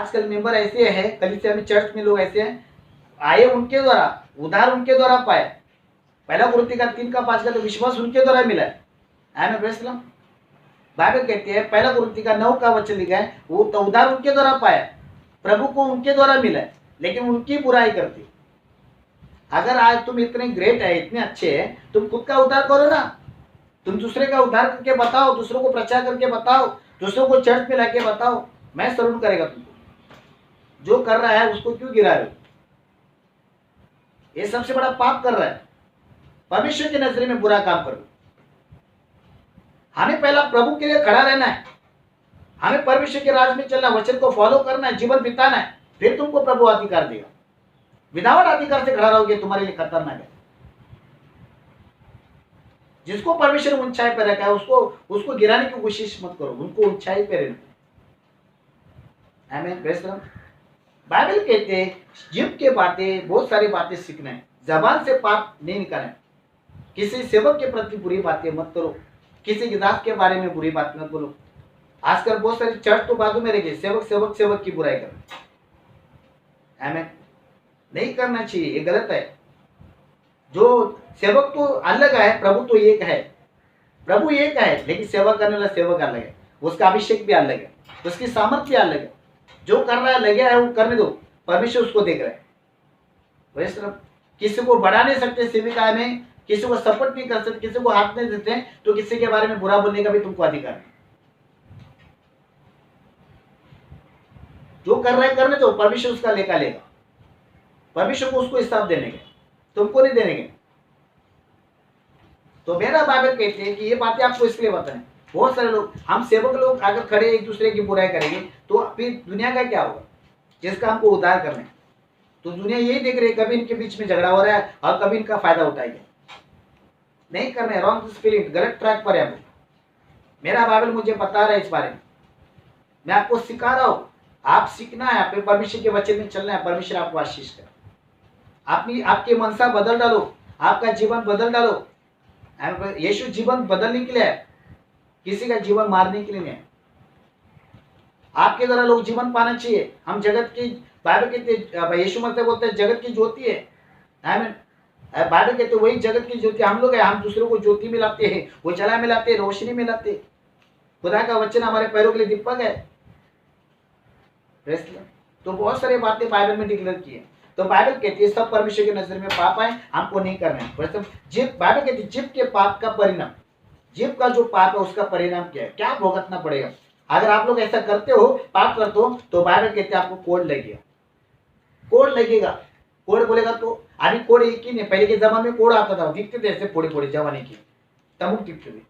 आजकल मेंबर ऐसे हैं, कलीसिया में चर्च में लोग ऐसे हैं, आए उनके द्वारा, उधार उनके द्वारा पाए। पहला कुरिन्थियों का 3 का 5 का तो विश्वास उनके द्वारा मिला है। आमीन प्रेज़ द लॉर्ड। बाइबल कहती है, पहला कुरिन्थियों का 9 का वचन लिखा है, वो तो उधार उनके द्वारा पाया, प्रभु को उनके द्वारा मिला है, लेकिन उनकी बुराई करती। अगर आज तुम इतने ग्रेट है, इतने अच्छे हैं, तुम खुद का उद्धार करो ना। तुम दूसरे का उद्धार करके बताओ, दूसरों को प्रचार करके बताओ, दूसरों को चर्च में लाके बताओ, मैं सलूट करेगा तुमको। जो कर रहा है उसको क्यों गिरा रहे हो? ये सबसे बड़ा पाप कर रहा है, परमेश्वर की नजर में बुरा काम करो। हमें पहला प्रभु के लिए खड़ा रहना है, हमें परमेश्वर के राज में चलना, वचन को फॉलो करना है, जीवन बिताना है, फिर तुमको प्रभु अधिकार देगा। विदाउट अधिकार से खड़ा रहोगे तुम्हारे लिए खतरनाक है। जिसको परमेश्वर ऊंचाई पर रखा है उसको गिराने की कोशिश मत करो, उनको ऊंचाई पर रहना। आमीन प्रेज़ द लॉर्ड। बाइबल कहते हैं जीव के बातें, बहुत सारी बातें सीखना है, जबान से पाप नहीं निकालना है। किसी सेवक के प्रति बुरी बातें मत करो, किसी के दास के बारे में बुरी बात मत बोलो। आजकल बहुत सारी चर्च तो बाजू में रह गई, सेवक की बुराई कर। आमीन, नहीं करना चाहिए, ये गलत है। जो सेवक तो अलग है, प्रभु तो एक है। प्रभु एक है, लेकिन सेवा करने वाला सेवक अलग है, उसका अभिषेक भी अलग है, उसकी सामर्थ्य भी अलग है। जो कर रहा है लगे है वो करने दो, परमेश्वर उसको देख रहा है। वैसे किसी को बढ़ा नहीं सकते सेविका में, किसी को सपोर्ट नहीं कर सकते, किसी को हाथ नहीं देते हैं, तो किसी के बारे में बुरा बोलने का भी तुमको अधिकार नहीं। जो कर रहा है करने दो, परमेश्वर उसका लेखा लेगा, परमेश्वर को उसको हिसाब देने के, तुमको नहीं देने के। तो मेरा बाइबल कहते हैं कि ये बातें आपको इसलिए बताएं। बहुत सारे लोग, हम सेवक लोग अगर खड़े एक दूसरे की बुराई करेंगे तो फिर दुनिया का क्या होगा, जिसका हमको उद्धार करना है। तो दुनिया यही देख रही है, कभी इनके बीच में झगड़ा हो रहा है और कभी इनका फायदा उठाएंगे। नहीं करना है, रॉन्ग स्पिरिट, गलत ट्रैक पर है हम। मेरा बाइबल मुझे बता रहा है इस बारे में, मैं आपको सिखा रहा हूँ। आप सीखना है, अपने परमेश्वर के वचन में चलना है, परमेश्वर आपको आशीष करे। आपकी मनसा बदल डालो, आपका जीवन बदल डालो। यीशु जीवन बदलने के लिए है, किसी का जीवन मारने के लिए नहीं है। आपके द्वारा लोग जीवन पाना चाहिए। हम जगत की, बाइबल कहते, यीशु मसीह बोलते हैं जगत की ज्योति है। आमीन। बाइबल कहते वही जगत की ज्योति हम लोग है। हम दूसरों को ज्योति मिलाते हैं, वो जला मिलाते हैं, रोशनी मिलाते। खुदा का वचन हमारे पैरों के लिए दीपक है। तो बहुत सारी बातें बाइबल में डिक्लेयर की है। तो बाइबल कहती है सब परमेश्वर की नजर में पाप है, हमको नहीं करना है। बाइबल कहती है जीव के पाप का परिणाम, जीव का जो पाप है उसका परिणाम क्या है, क्या भुगतना पड़ेगा। अगर आप लोग ऐसा करते हो, पाप करते हो, तो बाइबल कहते हैं आपको कोड लगेगा। कोड लगेगा, कोड बोलेगा तो अभी कोड एक ही नहीं, पहले के जमाने में कोड आता था, दिखते थे ऐसे फोड़े फोड़े जमाने की, तमुक दिखते थे।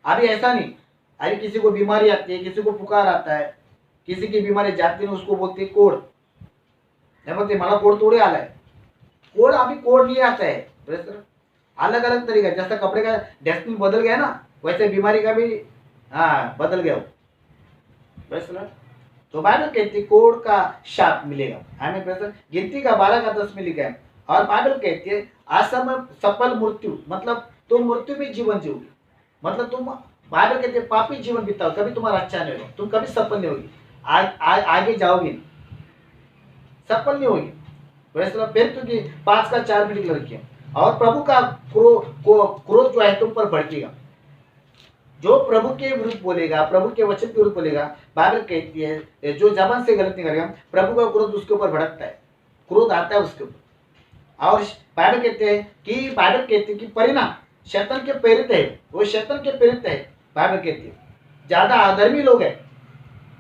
अभी ऐसा नहीं। अभी किसी को बीमारी आती है, किसी को पुकार आता है, किसी की बीमारी जाती है, उसको बोलते कोड, नहीं बोलते मला कोड तोड़े आला है। कोड अभी कोड नहीं आता है, अलग अलग तरीका। जैसा कपड़े का डेस्टिनी बदल गया ना, वैसे बीमारी का भी बदल गया। तो बाइबल कहती कोड का शाप मिलेगा। हमें गिनती का 12 का 10 में लिखा है। और बाइबल कहती है असम सफल मृत्यु, मतलब तुम मृत्यु में जीवन जीओगे, मतलब तुम, बाइबल कहते हैं पापी जीवन बिताओ, कभी तुम्हारा अच्छा नहीं होगा, तुम कभी सफल नहीं होगी, आगे जाओगे नहीं, सफल नहीं होगी। फिर क्योंकि 5 का 4 में लिख किया। और प्रभु का क्रोध जो है तुम पर भड़केगा। जो प्रभु के विरुद्ध बोलेगा, प्रभु के वचन के विरुद्ध बोलेगा, बाइबल कहती है जो जबान से गलत नहीं करेगा, प्रभु का क्रोध उसके ऊपर भड़कता है, क्रोध आता है उसके ऊपर। और बाइबल कहते हैं कि परिणाम शैतान के प्रेरित है, वो शैतान के प्रेरित है। बाइबल कहती है ज्यादा अधर्मी लोग हैं,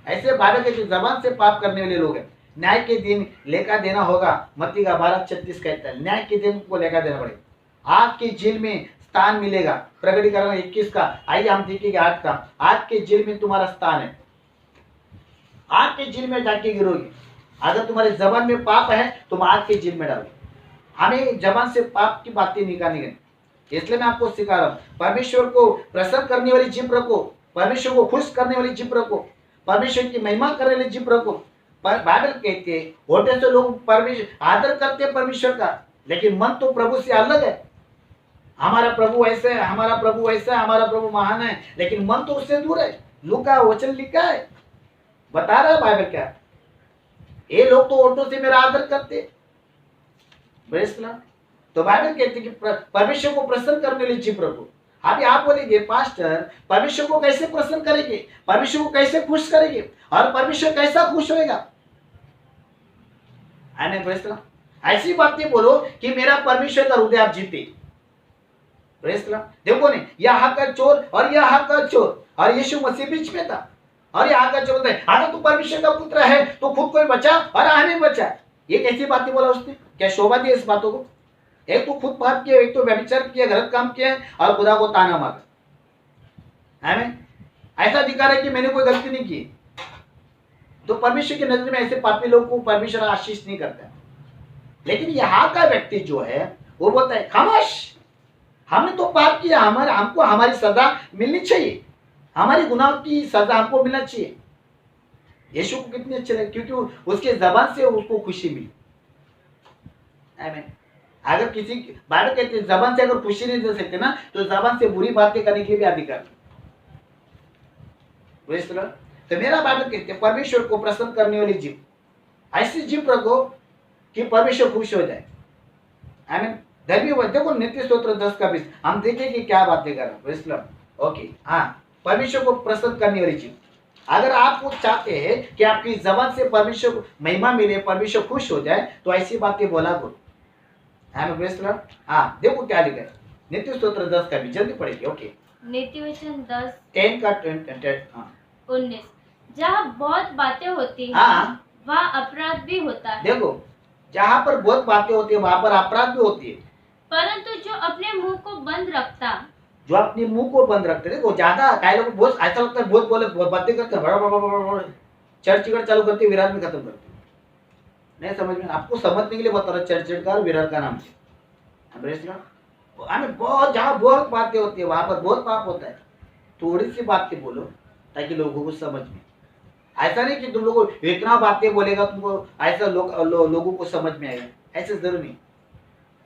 ऐसे बाइबल कहते जबान से पाप करने वाले लोग हैं, न्याय के दिन लेखा देना होगा। मत्ती का 12:36 कहता है न्याय के दिन को लेखा देना पड़ेगा। आग की जेल में स्थान मिलेगा। प्रकटीकरण 21 का, आइए हम देखेंगे 8 का। आग के जेल में तुम्हारा स्थान है, आग के जेल में जाके गिरोगे। अगर तुम्हारे जबान में पाप है तुम आग के जेल में डालोगे। हमें जबान से पाप की बातें निकालनी है, इसलिए मैं आपको सिखा रहा हूँ। परमेश्वर को प्रसन्न करने वाली जीभ रखो, परमेश्वर को खुश करने वाली जीभ रखो, परमेश्वर की महिमा करने वाली जीभ रखो। बाइबल कहते हैं होते से लोग परमेश्वर आदर करते हैं परमेश्वर का, लेकिन मन तो प्रभु से अलग है। हमारा प्रभु ऐसे है, हमारा प्रभु ऐसा है, हमारा प्रभु महान है, लेकिन मन तो उससे दूर है। लूका वचन लिखा है, बता रहा है बाइबल क्या। ये लोग तो ऑटो से मेरा आदर करते। Praise the Lord. तो बाइबल कहती है कि परमेश्वर को प्रसन्न करने लिए जी प्रभु। अभी आप बोलेंगे पास्टर परमेश्वर को कैसे प्रसन्न करेंगे, परमेश्वर को कैसे खुश करेंगे, और परमेश्वर कैसा खुश होएगा? आमेन, प्रेज़ द लॉर्ड। ऐसी बातें बोलो कि मेरा परमेश्वर का हृदय आप जीते। Praise the Lord. देखो नहीं, यहाँ का चोर और यहाँ का चोर और यीशु मसीह बीच में था, और यहाँ का चोर है, अगर तू परमेश्वर का पुत्र है तो खुद को बचा और हमें बचा। ये कैसी बातें बोला उसने? क्या शोभा दी इस बातों को? एक तो खुद पाप किया, एक तो व्यभिचार किया, गलत काम किया और खुदा को ताना मारा। आमीन। ऐसा दिखा रहा है कि मैंने कोई गलती नहीं की। तो परमेश्वर की नजर में ऐसे पापी लोगों को परमेश्वर आशीष नहीं करता। लेकिन यहाँ का व्यक्ति जो है वो बोलता है खामोश, हमने तो पाप किया, हमको हमारी सजा मिलनी चाहिए, हमारी गुनाह की सजा हमको मिलना चाहिए। यीशु को कितनी अच्छी लगी, क्योंकि उसके जबान से उसको खुशी मिली। आमीन। अगर किसी बाइबल कहते हैं जबान से अगर खुशी नहीं दे सकते ना, तो जबान से बुरी बातें करने के लिए भी अधिकार। तो मेरा बाइबल कहते हैं परमेश्वर को प्रसन्न करने वाली जीव, ऐसी जीव रखो कि परमेश्वर खुश हो जाए। आमीन। धर्मी देखो नित्य स्तोत्र 10 का 20, हम देखें कि क्या बातें कर रहे हैं। ओके, हाँ, परमेश्वर को प्रसन्न करने वाली जीव। अगर आप वो चाहते हैं कि आपकी जबान से परमेश्वर को महिमा मिले, परमेश्वर खुश हो जाए, तो ऐसी बातें बोला करो। हाँ, देखो क्या लिखा है नित्य स्तोत्र 10 का 20, जल्दी पढ़ेगी। ओके, नीति वचन 10 10 का 19, जहाँ बहुत बातें होती हैं हाँ, वहाँ अपराध भी होता है। देखो जहाँ पर बहुत बातें होती है वहां पर अपराध भी होती है। परंतु जो अपने मुंह को बंद रखता, जो अपने मुंह को बंद रखते, देखो ज्यादा काय लोग बहुत ऐसा लगता है, बहुत बोले बातें करते हैं, चर्च चालू करते, विराट में खत्म करते। नहीं समझ में, आपको समझने के लिए बता रहा चर्च का और विराट का नाम से। हमें बहुत जहाँ बहुत बातें होती है वहां पर बहुत पाप होता है। थोड़ी सी बातें बोलो ताकि लोगों को समझ में। ऐसा नहीं कि तुम लोगों इतना बातें बोलेगा तुमको ऐसा लोगों को समझ में आएगा, ऐसे जरूर नहीं।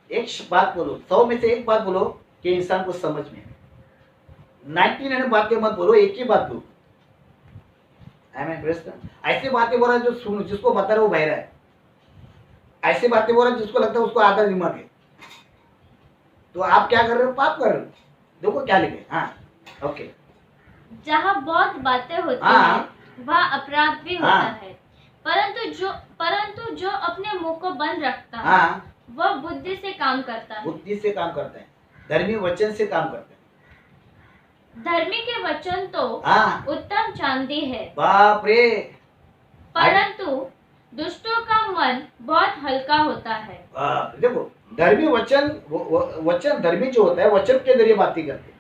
एक बात बोलो, 100 में से एक बात बोलो कि इंसान को समझ में। 99 बातें मत बोलो, एक ही बात बोलो। ऐसी बातें बोला जो सुन, जिसको बता रहे वो बहरा है। ऐसी बातें बोला जिसको लगता है उसको आधा दिमाग है। तो आप क्या कर रहे हो? पाप कर रहे हो। देखो क्या लिखे। हाँ, ओके, जहाँ बहुत बातें होती हाँ, हैं वहाँ अपराध भी होता हाँ, है। परंतु जो अपने मुंह को बंद रखता है, हाँ, वह बुद्धि से काम करता है। बुद्धि से काम करते हैं, धर्मी वचन से काम करते हैं। धर्मी के वचन तो हाँ, उत्तम चांदी है, बाप रे, परंतु दुष्टों का मन बहुत हल्का होता है। देखो धर्मी वचन धर्मी जो होता है वचन के जरिए बातें करते हैं,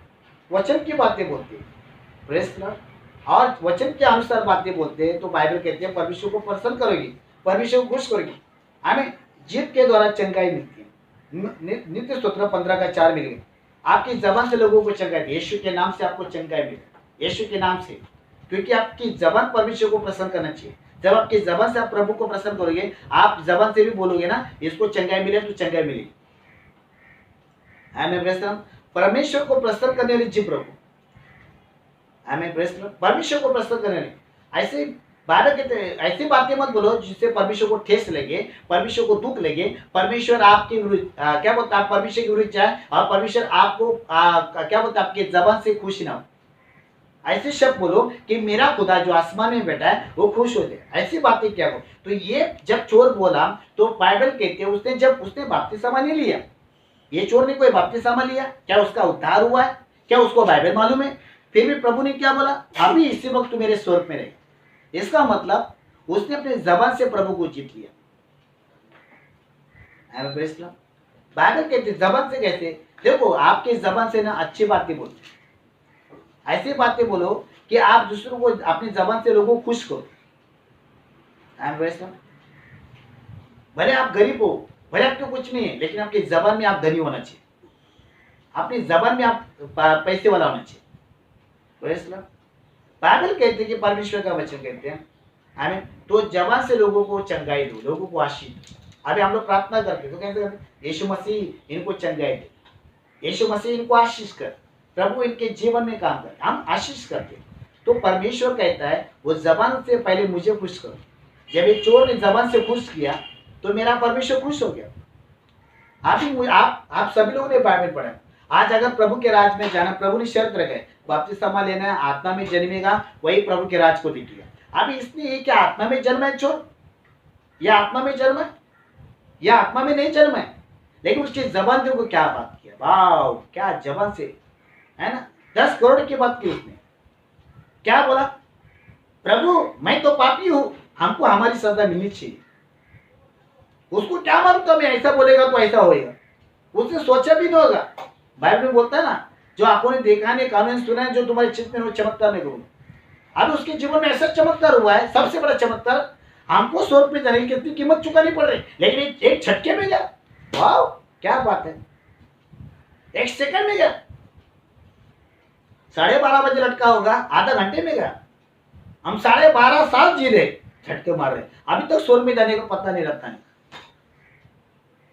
वचन की बातें बोलते हैं। Praise the Lord. और वचन के अनुसार बातें बोलते हैं तो बाइबल कहते हैं परमेश्वर को प्रसन्न करोगी, परमेश्वर को खुश करोगी। हमें जीत के द्वारा चंगाई मिलती है। नित्य स्तोत्र 15 का 4 मिलेगा। आपकी जबान से लोगों को चंगाई, यीशु के नाम से आपको चंगाई मिलेगा, यीशु के नाम से। क्योंकि आपकी जबान परमेश्वर को प्रसन्न करना चाहिए। जब आपकी जबान से आप प्रभु को प्रसन्न करोगे, आप जबान से भी बोलोगे ना इसको चंगाई मिले, तो चंगाई मिलेगी। परमेश्वर को प्रसन्न करने वाली जी प्रभु, परमेश्वर को प्रसन्न करने वाली। ऐसे बाइबल कहते हैं ऐसी बातें मत बोलो जिससे परमेश्वर को ठेस लगे, परमेश्वर को दुख लगे, परमेश्वर आपके विरुद्ध क्या बोलता है, परमेश्वर के विरुद्ध जाए और परमेश्वर आपको क्या बोलता है आपके जबान से खुश ना हो। ऐसे शब्द बोलो कि मेरा खुदा जो आसमान में बैठा है वो खुश हो जाए। ऐसी बातें क्या हो। तो ये जब चोर बोला तो बाइबल कहते हैं उसने बपतिस्मा नहीं लिया। ये चोर ने कोई बपतिस्मा लिया? क्या उसका उद्धार हुआ है? क्या उसको बाइबल मालूम है? फिर भी प्रभु ने क्या बोला, अभी इसी वक्त मेरे स्वर्ग में रहे। इसका मतलब उसने अपने जबान से प्रभु को जीत लिया। बाइबल कहते जबान से कैसे? देखो आपके जबान से ना अच्छी बातें बोलते, ऐसी बातें बोलो कि आप दूसरों को अपनी जबान से लोगों को खुश करो। भले आप गरीब हो, भले आपको कुछ नहीं है, लेकिन आपकी जबान में आप धनी होना चाहिए, अपनी जबान में आप पैसे वाला होना चाहिए। बाइबल कहते हैं कि परमेश्वर का वचन कहते हैं हमें तो जबान से लोगों को चंगाई दो, लोगों को आशीष दो। अभी हम लोग प्रार्थना करते तो कहते यीशु मसीह इनको चंगाई दे, यीशु मसीह इनको आशीष कर, प्रभु इनके जीवन में काम कर, हम आशीष करते। तो परमेश्वर कहता है वो जबान से पहले मुझे खुश करो, जब एक चोर ने जबान से खुश किया तो मेरा परमेश्वर खुश हो गया। आप सभी लोगों ने बाइबल पढ़ा है। आज अगर प्रभु के राज में जाना, प्रभु ने शर्त रखे बपतिस्मा लेना है, आत्मा में जन्मेगा वही प्रभु के राज को दिखेगा। अभी इसने ये क्या आत्मा में जन्म है चोर, या आत्मा में जन्म है, या आत्मा में नहीं जन्म है, लेकिन उसकी जबान देखो क्या बात किया, वाह क्या जबान से, है ना। 10 करोड़ की बात की उसने, क्या बोला, प्रभु मैं तो पापी हूं, हमको हमारी सजा मिलनी चाहिए। उसको क्या मालूम था मैं ऐसा बोलेगा तो ऐसा होएगा, उसने सोचा भी नहीं होगा। बाइबल में बोलता है ना, जो आंखों ने देखा नहीं, कानों ने सुना है, जो तुम्हारे चित्त में वो चमत्कार नहीं करूंगा। अब उसके जीवन में ऐसा चमत्कार हुआ है, सबसे बड़ा चमत्कार, हमको 100 रुपये जाने की कितनी कीमत चुकानी पड़ रही, लेकिन एक झटके में गया। वाह क्या बात है, एक सेकंड में गया। 12:30 बजे लटका होगा, आधा घंटे में गया। हम 12.5 साल जी रहे, झटके मार रहे, अभी तक स्वर्ग में जाने का पता नहीं लगता नहीं।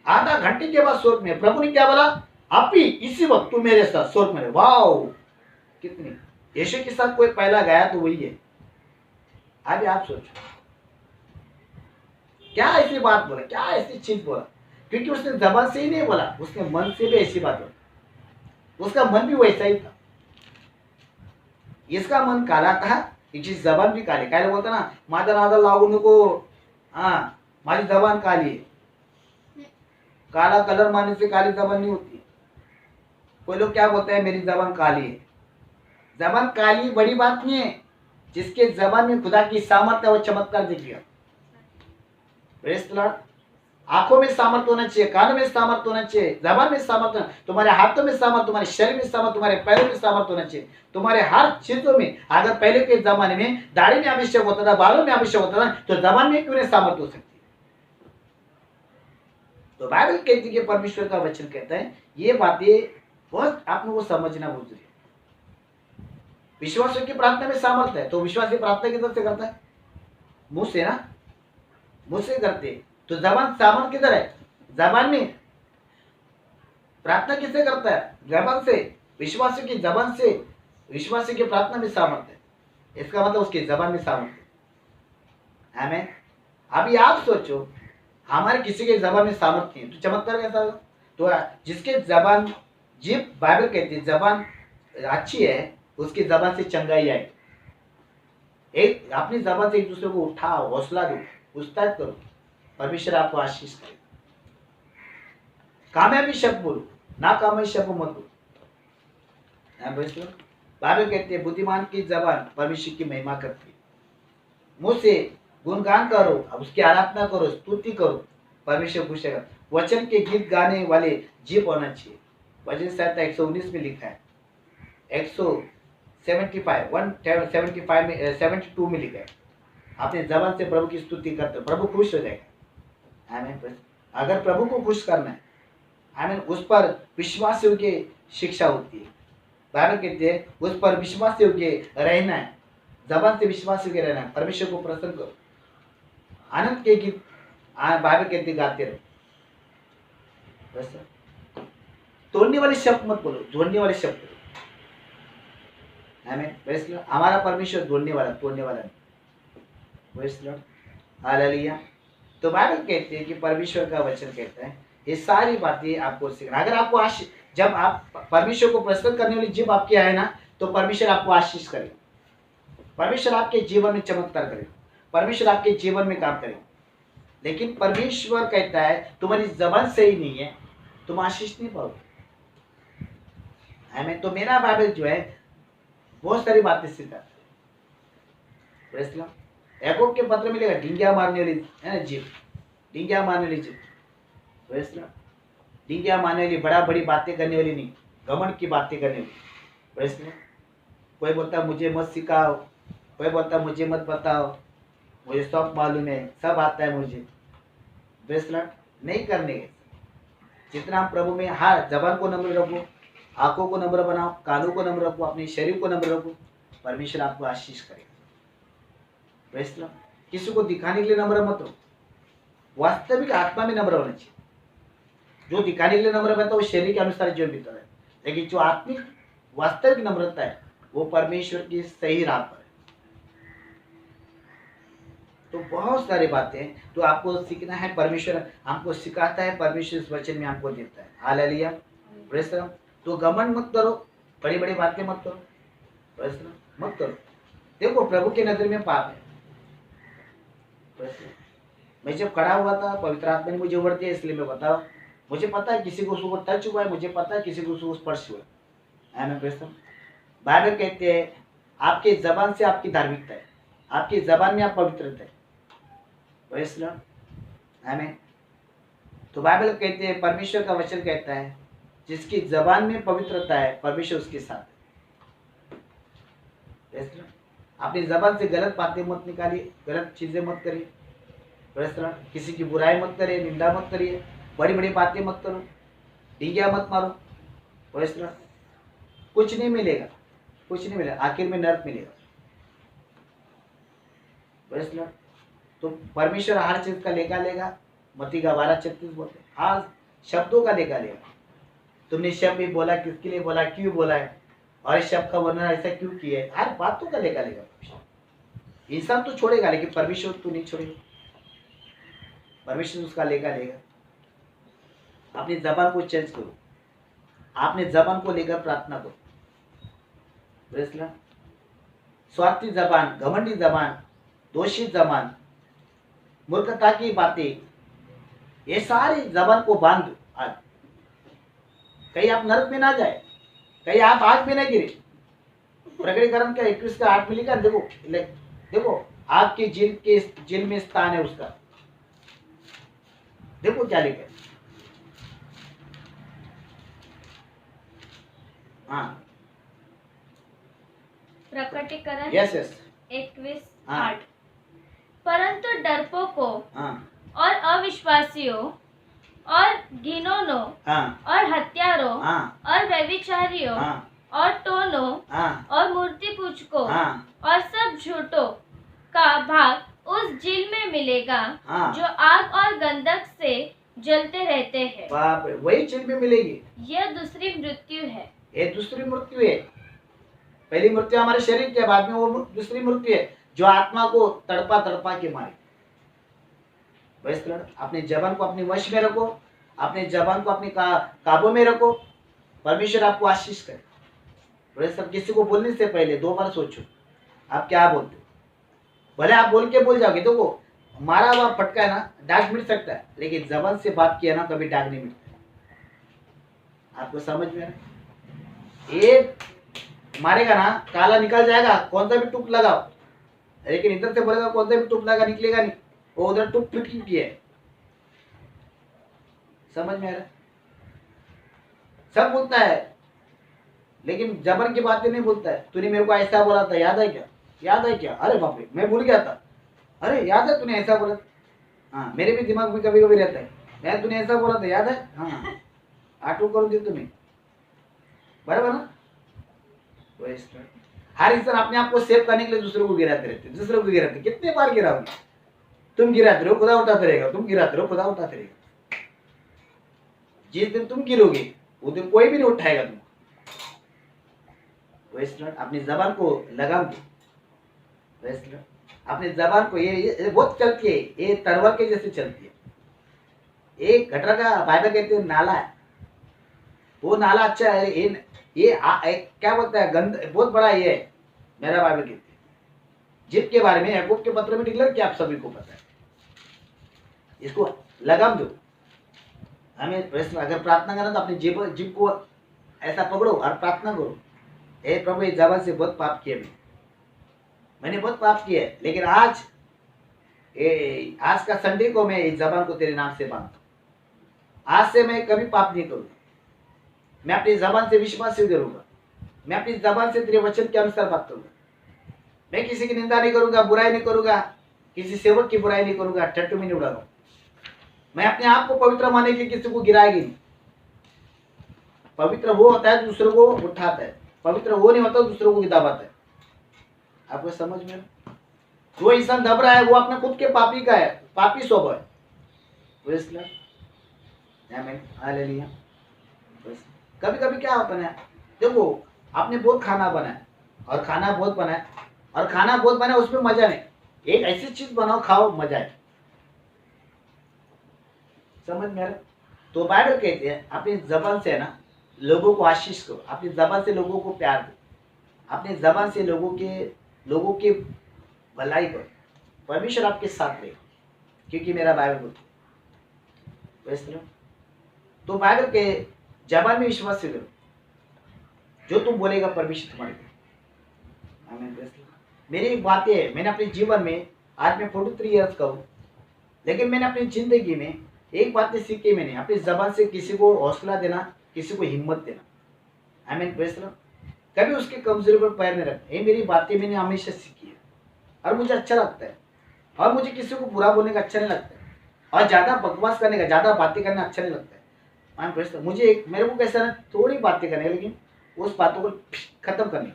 आधा घंटे के बाद स्वर्ग में प्रभु ने क्या बोला, अभी इसी वक्त तू मेरे साथ स्वर्ग में। वाह कितनी, यीशु के साथ कोई पहला गया तो वही है। अभी आप सोचो क्या ऐसी बात बोला, क्या ऐसी चीज बोला, क्योंकि उसने जबान से ही नहीं बोला, उसने मन से भी ऐसी बात बोला, उसका मन भी वैसा ही था। इसका मन काला था, इसकी जबान भी काली। काय बोलता ना, माझा नादा लागू नको, हाँ माझी जबान काली है। काला कलर मारने से काली जबान नहीं होती। कोई लोग क्या बोलते हैं मेरी जबान काली है। जबान काली बड़ी बात नहीं है, जिसके जबान में खुदा की सामर्थ्य वो चमत्कार दिख गया। Praise the Lord. आंखों में सामर्थ्य होना चाहिए, कानों में सामर्थ्य होना चाहिए, जबान में सामर्थ्य, तुम्हारे हाथों में सामर्थ्य, तुम्हारे शरीर में सामर्थ्य, तुम्हारे पैरों में सामर्थ्य होना चाहिए, तुम्हारे हर चीजों में। अगर पहले के जमाने में दाढ़ी में अभिषेक होता था, बालों में अभिषेक होता था, तो जबान में क्यों नहीं सामर्थ्य हो सकती। तो बाइबल कहती है, परमेश्वर का वचन कहता है, ये बातें बहुत आप लोगों को समझना बहुत जरूरी है। विश्वासियों की प्रार्थना में सामर्थ्य है, तो विश्वासी प्रार्थना किधर से करता है, मुंह से ना, मुंह से करते। तो जबान सामर्थ किधर है, जबान में। प्रार्थना किससे करता है, जबान से। विश्वासियों की जबान से, विश्वासियों की प्रार्थना में सामर्थ्य है, इसका मतलब उसकी जबान में सामर्थ्य है। आमीन। अभी आप सोचो, हमारे किसी के जबान में सामर्थ्य है तो चमत्कार कैसा होगा। तो जिसके जबान, जीभ, बाइबल कहती है जबान अच्छी है, उसकी जबान से चंगाई आए। एक अपनी जबान से एक दूसरे को उठाओ, हौसला दो, उत्साहित करो, परमेश्वर आपको आशीष करे। कामयाबी शब्द बोलो, ना कामयाबी शब्द मत बोलो। बाइबल कहती है बुद्धिमान की जबान परमेश्वर की महिमा करती है। मुंह से गुणगान करो, अब उसकी आराधना करो, स्तुति करो, परमेश्वर खुश होगा। वचन के गीत गाने वाले जीभ होना चाहिए। वचन संहिता 119 में लिखा है, 175 175 में 72 में लिखा है, अपने जबान से प्रभु की स्तुति करते हो, प्रभु खुश हो जाएगा। आमीन। अगर प्रभु को खुश करना है, आमीन, उस पर विश्वास योग्य शिक्षा होती है। बाइबल कहती है उस पर विश्वास योग्य रहना है, जबान से विश्वास योग्य रहना है, परमेश्वर को प्रसन्न करो, आनंद के गीत बाइबल कहती गाते रहो। तोड़ने वाले शब्द मत बोलो, जोड़ने वाले शब्द बोलो। आमीन। हमारा परमेश्वर जोड़ने वाला, तोड़ने वाला नहीं। हालेलुया। तो बाइबल कहती है कि परमेश्वर का वचन कहता है ये सारी बातें आपको सीखना। अगर आपको आशीष, जब आप परमेश्वर को प्रसन्न करने वाली जीभ आपकी आए ना, तो परमेश्वर आपको आशीष करेगा, परमेश्वर आपके जीवन में चमत्कार करेगा, परमेश्वर आपके जीवन में काम करेगा। लेकिन परमेश्वर कहता है तुम्हारी जबान सही नहीं है, तुम आशीष नहीं पाओगे। आमीन। तो मेरा बाइबल जो है बहुत सारी बातें सिखाता है। याकूब के पत्र में लिखा डिंगिया मारने वाली है ना जीभ, डिंगिया मारने वाली जीभ, डिंगिया मारने वाली, बड़ा बड़ी बातें करने वाली नहीं, घमंड की बातें करने वाली। कोई बोलता मुझे मत सिखाओ, कोई बोलता मुझे मत बताओ, मुझे सब मालूम है, सब आता है मुझे। नहीं करने के। जितना हम प्रभु में, हाँ जबान को नम्र रखो, आंखों को नम्र बनाओ, कानों को नम्र रखो, अपने शरीर को नम्र रखो, परमेश्वर आपको आशीष करेगा। किसी को दिखाने के लिए नम्र मत रहो, वास्तविक आत्मा में नम्र होना चाहिए। जो दिखाने के लिए नम्र रहता है वो शरीर के अनुसार जीवन बीता है, लेकिन जो आत्मिक वास्तविक नम्रता है वो परमेश्वर की सही राह पर है। तो बहुत सारी बातें हैं तो आपको सीखना है। परमेश्वर हमको सिखाता है, परमेश्वर इस वचन में हमको देता है। Hallelujah, praise the Lord. तो घमंड मत करो, बड़ी बड़ी बातें मत करो, प्रेज़ द लॉर्ड, मत करो। देखो प्रभु की नजर में पाप है, प्रेज़ द लॉर्ड। मैं जब खड़ा हुआ था पवित्र आत्मा ने मुझे वर्ड दिया, इसलिए मैं बता रहा हूँ। मुझे पता है किसी को उसको टच हुआ है, मुझे पता है किसी को उसको स्पर्श हुआ है। आमीन, प्रेज़ द लॉर्ड। बाइबल कहते हैं आपकी जबान से आपकी धार्मिकता है, आपकी जबान में आप पवित्रता है, प्रेज़ द लॉर्ड। आमीन। तो बाइबल कहते हैं, परमेश्वर का वचन कहता है जिसकी जबान में पवित्रता है परमेश्वर उसके साथ है। Praise the Lord. अपनी जबान से गलत बातें मत निकालिए, गलत चीजें मत करिए, प्रेज़ द लॉर्ड। किसी की बुराई मत करिए, निंदा मत करिए, बड़ी बड़ी बातें मत करो, डींगिया मत मारो, प्रेज़ द लॉर्ड। कुछ नहीं मिलेगा, कुछ नहीं मिलेगा, आखिर में नरक मिलेगा, प्रेज़ द लॉर्ड। तो परमेश्वर हर चीज का लेखा लेगा। मत्ती का 12:36 बोलते हैं, हर शब्दों का लेखा लेगा। तुमने शब्द भी बोला, किसके लिए बोला, क्यों बोला है, और इस शब्द का वर्णन ऐसा क्यों किया है, हर बातों का लेखा लेगा परमेश्वर। इंसान तो छोड़ेगा लेकिन परमेश्वर तो नहीं छोड़ेगा, परमेश्वर उसका लेखा लेगा। अपनी जबान को चेंज करो, आपने जबान को लेकर प्रार्थना करो, प्रेज़ द लॉर्ड। स्वार्थी जबान, घमंडी जबान, दोषी जबान, मूर्खता की बातें, ये सारी जबान को बांध दो आज। कहीं आप नरक में ना जाए, कहीं आप आग में ना गिरे। प्रकटीकरण का 21 का 8 में लिखा, देखो देखो आपके जेल में स्थान है उसका, देखो क्या लिखा है। हाँ, प्रकटीकरण यस यस, 21:8। परंतु डरपोकों हाँ और अविश्वासियों और घिनौनों हाँ और हत्यारों हाँ और व्यभिचारियों हाँ और टोनों हाँ और मूर्ति पूजकों हाँ और सब झूठों का भाग उस झील में मिलेगा हाँ। जो आग और गंधक से जलते रहते हैं। बाप रे, वही जेल में मिलेगी। यह दूसरी मृत्यु है। ये दूसरी मृत्यु है। पहली मृत्यु हमारे शरीर के, बाद में वो दूसरी मृत्यु है जो आत्मा को तड़पा तड़पा के मारे। Praise the Lord. अपने जबान को अपने वश में रखो, अपने जबान को अपने काबू में रखो, परमेश्वर आपको आशीष करे। Praise the Lord. किसी को बोलने से पहले 2 बार सोचो आप क्या बोलते हो। भले आप बोल के बोल जाओगे, देखो मारा हुआ फटका है ना, दाग मिट सकता है, लेकिन जबान से बात किया ना कभी दाग नहीं मिटता। आपको समझ में आ रहा है? एक मारेगा ना काला निकल जाएगा, कौन सा भी टुक लगाओ, लेकिन इधर से बोलेगा कौन सा भी टुक लगा निकलेगा नहीं, वो उधर टुक फिट की है। समझ में आ रहा है? सब बोलता है लेकिन जबर की बातें नहीं बोलता है। तूने मेरे को ऐसा बोला था, याद है क्या, याद है क्या, अरे बाप रे मैं भूल गया था, अरे याद है तूने ऐसा बोला था। हाँ, मेरे भी दिमाग में कभी कभी रहता है, मैं तूने ऐसा बोला था, याद है, हाँ आटू करो दी तुम्हें, बराबर ना। हर इंसान अपने आप को सेव करने के लिए दूसरों को गिराते रहते, दूसरों को गिराते। कितने बार गिराओगे, तुम गिराते रहो खुदा उठाते रहेगा, तुम गिराते रहो खुदा उठाते रहेगा। जिस दिन तुम गिरोगे वो दिन कोई भी नहीं उठाएगा तुम। अपनी जबान को लगाम दो, अपनी जबान को, ये बहुत चलती है, ये तलवार के जैसे चलती है। एक गटर का बाइबल कहते हैं नाला है, वो नाला अच्छा है। क्या बोलता है, गंद बहुत बड़ा ये है। मेरा बाइबल कहते हैं जिप के बारे में याकूब के पत्र में डिक्लेयर किया, आप सभी को पता है। इसको लगाम दो। हमें अगर प्रार्थना करना तो अपनी जिप को ऐसा पकड़ो और प्रार्थना करो, हे प्रभु इस जबान से बहुत पाप किया, मैंने बहुत पाप किया है, लेकिन आज का संडे को मैं इस जबान को तेरे नाम से बांधता हूं। आज से मैं कभी पाप नहीं करूंगा, मैं अपनी जबान से विश्वास करूंगा, मैं अपनी जबान से तेरे वचन के अनुसार बात करूंगा। मैं किसी की निंदा नहीं करूंगा, बुराई नहीं करूंगा, किसी सेवक की बुराई नहीं करूंगा, टट्टू में नहीं उड़ाऊंगा। मैं अपने आप को पवित्र माने के किसी को गिराएगी नहीं। पवित्र वो होता है दूसरों को उठाता है, पवित्र वो नहीं होता दूसरों को दबाता है। आपको समझ में? जो इंसान दब रहा है वो अपने खुद के पापी का है, पापी स्वभाव है। कभी कभी क्या होता है, देखो आपने बहुत खाना बनाया और खाना बहुत बनाया और खाना बहुत बनाया, उसमें मजा नहीं, एक ऐसी चीज बनाओ, खाओ, मजा है। समझ में आ रहा? तो बाइबल कहते हैं अपनी जबान से है ना लोगों को आशीष करो, अपनी जबान से लोगों को प्यार दो, अपनी जबान से लोगों की भलाई करो, परमेश्वर आपके साथ रहेगा, क्योंकि मेरा बाइबल बोलता है। वैसे तो बाइबल के जबान में विश्वास से करो, जो तुम बोलेगा परमेश्वर तुम्हारे को। आमीन। Praise the Lord. मेरी एक बात है, मैंने अपने जीवन में, आज मैं 43 ईयर्स का हूँ, लेकिन मैंने अपनी जिंदगी में एक बात सीखी, मैंने अपनी जबान से किसी को हौसला देना, किसी को हिम्मत देना। आमीन। Praise the Lord. कभी उसकी कमजोरी पर पैर नहीं रखना, ये मेरी बातें मैंने हमेशा सीखी है और मुझे अच्छा लगता है। और मुझे किसी को बुरा बोलने का अच्छा नहीं लगता है, और ज्यादा बकवास करने का, ज्यादा बातें करना अच्छा नहीं लगता है। आमीन। Praise the Lord. मुझे मेरे को कैसा ना, थोड़ी बातें करने, लेकिन उस बातों को खत्म करनी,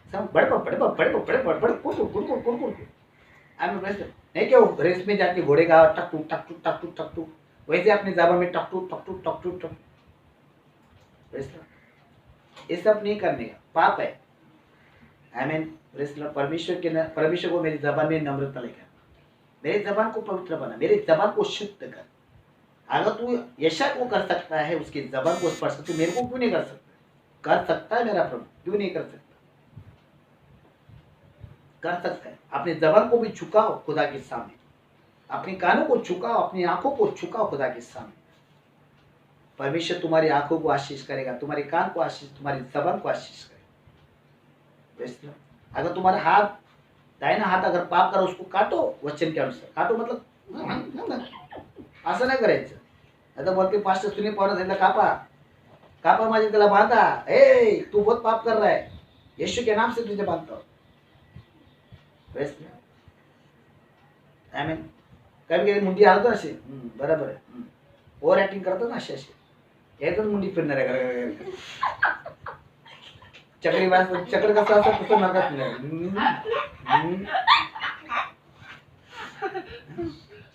सब बड़े बड़े बड़े बड़े बड़े बड़े बड़े कुड़ आमीन। Praise the Lord. नहीं क्या वो रेस में जाके घोड़े का टक टू टक टू टक टू टक टू, वैसे अपनी ज़बान में टक टू टक टू टक टू टक। Praise the Lord. ये सब नहीं करने का, पाप है। आमीन। Praise the Lord. परमेश्वर को मेरी ज़बान में नम्रता लेकर, मेरी ज़बान को पवित्र बना, मेरी ज़बान को शुद्ध कर। अगर तू यशा को कर सकता है, उसकी ज़बान को स्पर्श, तू मेरे को क्यों नहीं कर सकता? कर सकता है मेरा प्रभु, क्यों नहीं कर सकता? कर सकता है। अपनी ज़बान को भी झुकाओ खुदा के सामने, अपने कानों को झुकाओ, अपनी आंखों को झुकाओ खुदा के सामने। परमेश्वर तुम्हारी आंखों को आशीष करेगा, तुम्हारे कान को आशीष, तुम्हारी ज़बान को आशीष करेगा। अगर तुम्हारा हाथ, दाहिना हाथ अगर पाप करो, उसको काटो, वचन के अनुसार काटो, मतलब असं नाही करायचं। आता बोलते पास्टर सुनी पौरा सांगितलं, कापा कापा माझे त्याला बांधा, ए तू बहुत पाप कर रहा है, यीशु के नाम से तुझे बांधता हूं। आमीन। कभी कभी मुंडी हलतो असे, बरोबर आहे, ओव्हर ऍक्टिंग करतो ना असे असे, एकदम मुंडी फिरणार आहे, चक्री बाज, चक्र कसं असतं तसं नरकात फिरणार।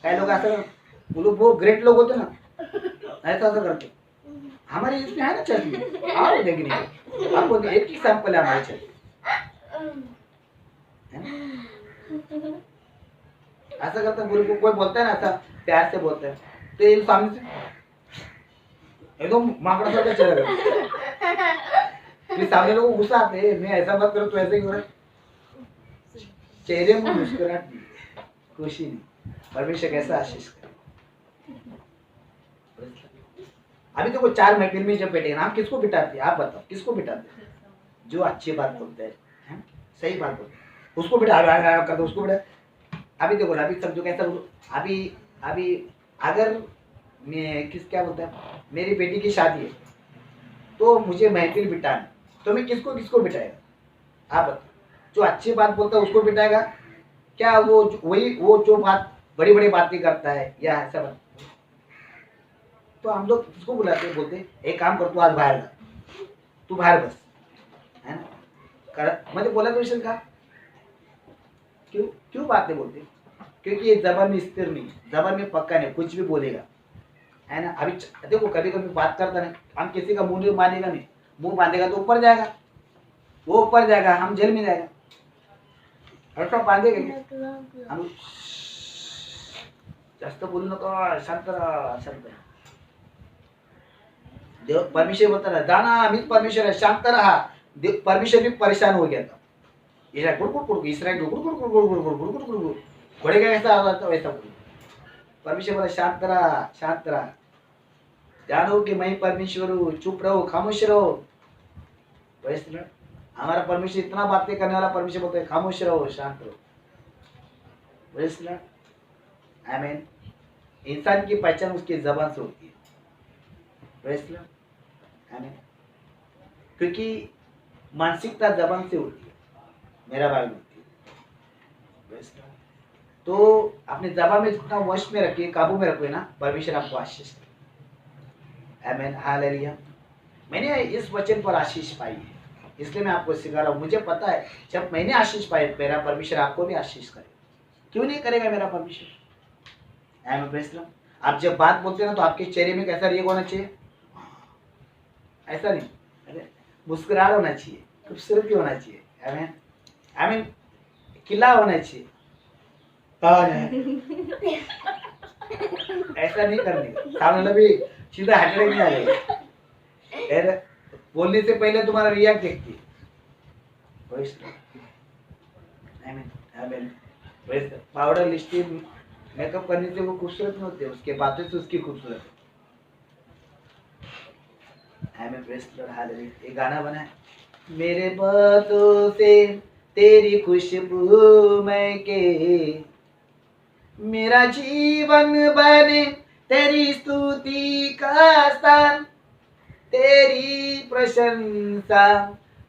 काही लोग असं, वो ग्रेट लोग होते ना, ऐसा ऐसा करते। हमारे इसमें है ना चर्च में, आओ देखने को, आपको एक ही सैंपल है हमारे चर्च। ऐसा करता गुरु को कोई बोलता है ना, ऐसा प्यार से बोलता है, तो ये सामने से एकदम माकड़ा सा चला गया, फिर सामने लोगों को गुस्सा आते हैं, मैं ऐसा मत करो, तो ऐसे ही हो रहा है। चेहरे में मुस्कुराहट नहीं, खुशी नहीं। परमेश्वर कैसा आशीष करे। अभी देखो 4 महफिल में जब बैठे, हम किसको बिठाते हैं? आप बताओ, किसको बिठाते हैं? जो अच्छी बात बोलते हैं, सही बात बोलते हैं, उसको बिठा कर दो, उसको बिठा। अभी देखो अभी समझो कैसा, अभी अगर मैं क्या बोलता है, मेरी बेटी की शादी है, तो मुझे महफिल बिठाना, तो मैं किसको किसको बिठाएगा? आप बताओ। जो अच्छी बात बोलता है उसको बिठाएगा क्या? वो जो बात बड़ी बड़ी बातें करता है या ऐसा बात, तो हम लोग किसको बुलाते हैं? बोलते एक काम कर, तू आज बाहर जा, तू बाहर बस, है ना? मतलब बोला तो विषय का क्यों क्यों बातें बोलते? क्योंकि ये जबान में स्थिर नहीं, जबान में पक्का नहीं, कुछ भी बोलेगा, है ना? अभी देखो कभी कभी बात करता नहीं, हम किसी का मुंह बांधेगा नहीं, मुंह बांधेगा तो ऊपर जाएगा, वो ऊपर जाएगा, हम जेल में जाएगा। ऐसा बांधेगा हम, जास्त बोलू नका, शांत रहा, शांत रहा। देव परमेश्वर बोलता रहा, जाना मीच परमेश्वर है, शांत रहा। देव परमेश्वर भी परेशान हो गया था, इसराइल गुड़ इसराइल गुड़ घोड़े का कैसा आवाज था वैसा बोल। परमेश्वर बोला शांत रहा, शांत रहा, जानो कि मैं परमेश्वर हूँ, चुप रहो, खामोश रहो। वैसे ना हमारा परमेश्वर इतना बातें करने वाला परमेश्वर बोलते है, खामोश रहो, शांत रहो। वैसे ना आमीन। इंसान की पहचान उसकी जबान से होती है। वैसे ना आमीन। क्योंकि मानसिकता जबान से होती है, मेरा भाई होती है। वैसे ना तो अपने जबान में जितना वश में रखिए, काबू में रखिए ना, परमेश्वर आपको आशीष करे। आमीन, हालेलुया। मैंने इस वचन पर आशीष पाई है, इसलिए मैं आपको सिखा रहा हूँ। मुझे पता है जब मैंने आशीष पाई, मेरा परमेश्वर आपको भी आशीष करे, क्यों नहीं करेगा मेरा परमेश्वर? आमीन, प्रेज़ द लॉर्ड। आप जब बात बोलते हैं ना, तो आपके चेहरे में कैसा रिएक्ट होना चाहिए? ऐसा नहीं, अरे मुस्कुराहट होना चाहिए, खूबसूरती होना चाहिए। आमीन, आमीन, खिला होना चाहिए, हाँ, नहीं। ऐसा नहीं करने का, सामने वाला भी सीधा हटने नहीं आएगा। ऐसा बोलने से पहले तुम्हारा रिएक्ट देखती है। वैसे पाउडर लिपस्टिक मेकअप करने से वो खूबसूरत नहीं होते, उसके बातों से उसकी खूबसूरत है। ये गाना बना है, मेरे बातों से तेरी खुशबू महके, मेरा जीवन बने तेरी स्तुति का स्थान, तेरी प्रशंसा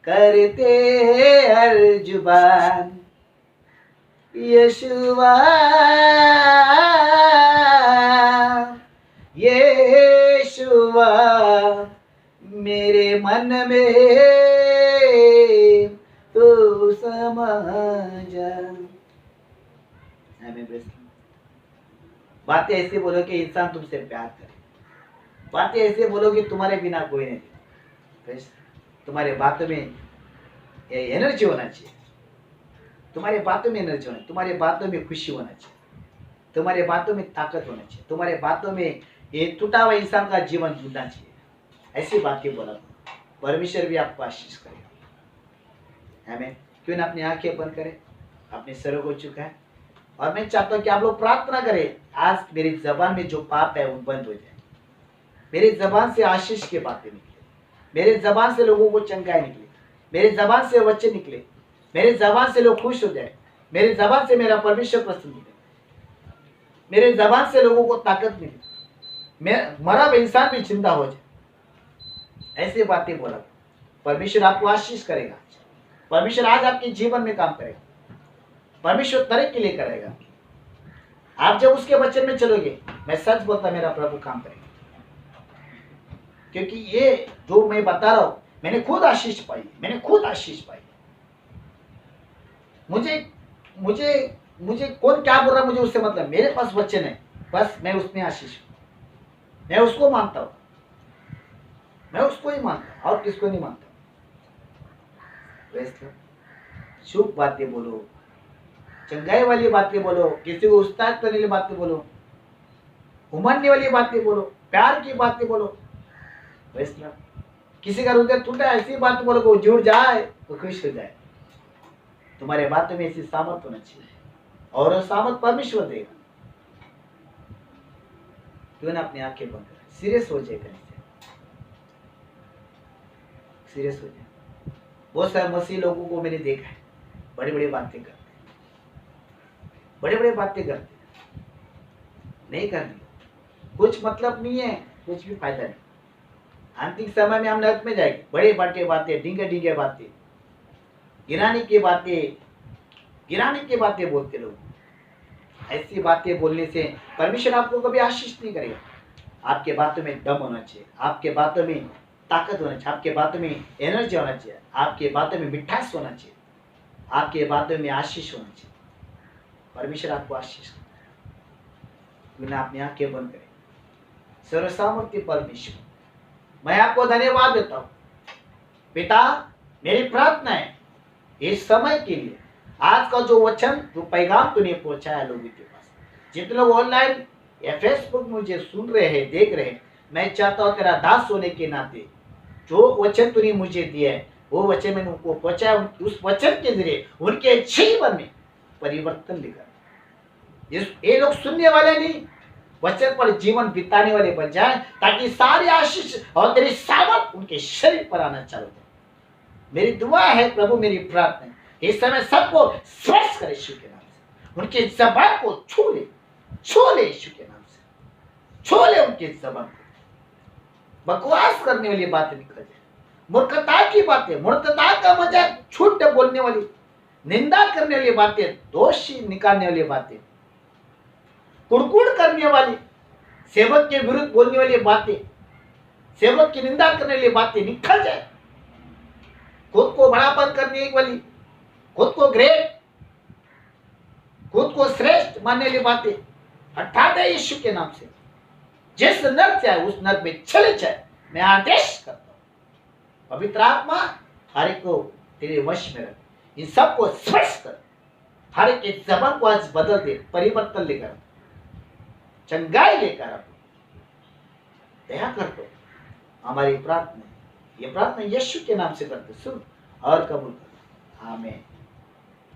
करते हैं हर जुबान, यशुआ यशुआ मेरे मन में तो समा जा। बातें ऐसे बोलो कि इंसान तुमसे प्यार करे, बातें ऐसे बोलो कि तुम्हारे बिना कोई नहीं। तुम्हारे बातों में एनर्जी होना चाहिए, तुम्हारे बातों में एनर्जी होना, तुम्हारे बातों में खुशी होना चाहिए, तुम्हारे बातों में ताकत होना चाहिए, तुम्हारे बातों में ये टूटा हुआ इंसान का जीवन जुड़ना चाहिए। ऐसी बातें बोला, परमेश्वर भी आपको आशीष करेगा। हमें क्यों ना अपनी आंखें बंद करें, अपने सरों को झुकाएं, और मैं चाहता हूं कि आप लोग प्रार्थना करें, आज मेरी जबान में जो पाप है वो बंद हो जाए, मेरी जबान से आशीष की बातें निकले, मेरे जबान से लोगों को चंगाई निकले, मेरे जबान से बच्चे निकले, मेरे जबान से लोग खुश हो जाए, मेरे जबान से मेरा परमेश्वर प्रसन्न मिले, मेरे जबान से लोगों को ताकत मिले, मैं मरा हुआ इंसान भी जिंदा हो जाए। ऐसी बातें बोला, परमेश्वर आपको आशीष करेगा, परमेश्वर आज आपके जीवन में काम करेगा, परमेश्वर तरक्की के लिए करेगा। आप जब उसके वचन में चलोगे, मैं सच बोलता मेरा प्रभु काम करेगा, क्योंकि ये जो मैं बता रहा हूं मैंने खुद आशीष पाई, मैंने खुद आशीष पाई। मुझे मुझे मुझे कौन क्या बोल रहा, मुझे उससे मतलब, मेरे पास वचन है, बस मैं उसमें आशीष, मैं उसको मानता हूं, मैं उसको ही मानता हूं और किसको नहीं मानता। शुभ बातें बोलो, चंगाई वाली बातें बोलो, किसी को उस्ताद करने वाली बातें बोलो, उमड़ने वाली बातें बोलो, प्यार की बातें बोलो। वैसे किसी का हृदय टूटा, ऐसी बात बोलो वो जुड़ जाए तो खुश हो जाए। तुम्हारे बातों में ऐसी सामर्थ होना चाहिए, और सामर्थ परमेश्वर देगा। क्यों ना अपनी आंखें बंद करें, सीरियस हो जाए, सीरियस हो जाए। बहुत सारे मसीह लोगों को मैंने देखा है, बड़ी बड़ी बातें करते, बड़े बड़े बातें करते, नहीं करनी, कुछ मतलब नहीं है, कुछ भी फायदा नहीं। अंतिम समय में हम नरक में जाएंगे। बड़े बड़े बातें, ढींगे ढींगे बातें, गिराने की बातें बोलते लोग। ऐसी बातें बोलने से परमेश्वर आपको कभी आशीष नहीं करेगा। आपके बातों में दम होना चाहिए, आपके बातों में ताकत होना चाहिए, आपके बातों में एनर्जी होना चाहिए, आपके बातों में मिठास होना चाहिए, आपके बातों में आशीष होना चाहिए। परमेश्वर आपको आशीष करेगा। अपनी आंखें बंद करें। सर्वसामर्थ्य परमेश्वर, मैं आपको धन्यवाद देता हूं पिता। मेरी प्रार्थना है इस समय के लिए, आज का जो वचन, जो पैगाम तूने पहुंचाया लोगों के पास, जितने लोग ऑनलाइन या फेसबुक मुझे सुन रहे हैं, देख रहे हैं, मैं चाहता हूं तेरा दास होने के नाते जो वचन तूने मुझे दिया है वो वचन मैंने उनको पहुंचाया, उस वचन के जरिए उनके जीवन में परिवर्तन लेकर ये लोग सुनने वाले नहीं, वचन पर जीवन बिताने वाले बन जाए, ताकि सारी आशीष और तेरी सामर्थ उनके शरीर पर आना चालू हो। मेरी दुआ है प्रभु, मेरी प्रार्थना है इस समय सबको स्पर्श करे यीशु के नाम से, उनके जबान को छू ले यीशु के नाम से, छू ले उनके जबान को। बकवास करने वाली बातें निकल जाए, मूर्खता की बातें, मूर्खता का मजाक, झूठ बोलने वाली, निंदा करने वाली बातें, दोषी निकालने वाली बातें, कुड़कुड़ करने वाली, सेवक के विरुद्ध बोलने वाली बातें, सेवक की निंदा करने वाली बातें निकल जाए। खुद को बड़ापन करने वाली, खुद को ग्रेट, खुद को श्रेष्ठ मानने वाली बातें हटा दे यीशु के नाम से। जिस नर्क से आए उस नर्क में चले जाए, मैं आदेश करता हूं। पवित्र आत्मा हर एक को तेरे वश में रख, इन सबको स्पर्श कर, हर एक जबान को आज बदल दे, परिवर्तन लेकर, चंगाई लेकर आप दया कर दो। हमारी प्रार्थना, ये प्रार्थना यीशु के नाम से करते, सुन और कबूल कर। आमीन।